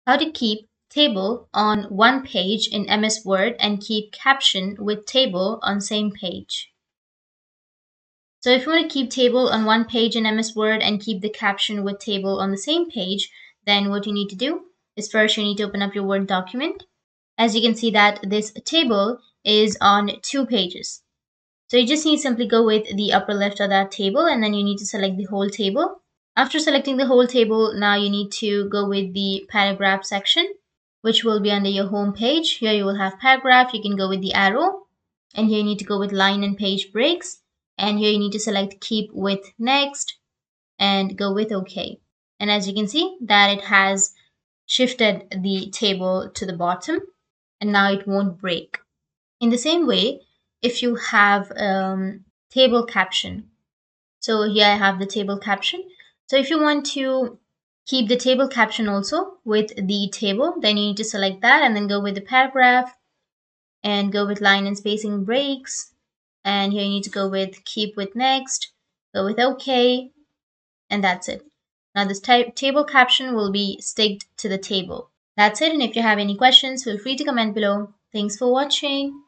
How to keep table on one page in MS Word and keep caption with table on same page. So if you want to keep table on one page in MS Word and keep the caption with table on the same page, then what you need to do is first you need to open up your Word document. As you can see that this table is on 2 pages. So you just need to simply go with the upper left of that table, and then you need to select the whole table. After selecting the whole table, now you need to go with the paragraph section, which will be under your home page. Here you will have paragraph. You can go with the arrow, and here you need to go with line and page breaks, and here you need to select keep with next and go with OK. And as you can see that it has shifted the table to the bottom, and now it won't break. In the same way, if you have table caption, so here I have the table caption. So if you want to keep the table caption also with the table, then you need to select that and then go with the paragraph and go with line and spacing breaks. And here you need to go with keep with next, go with OK, and that's it. Now this table caption will be sticked to the table. That's it, and if you have any questions, feel free to comment below. Thanks for watching.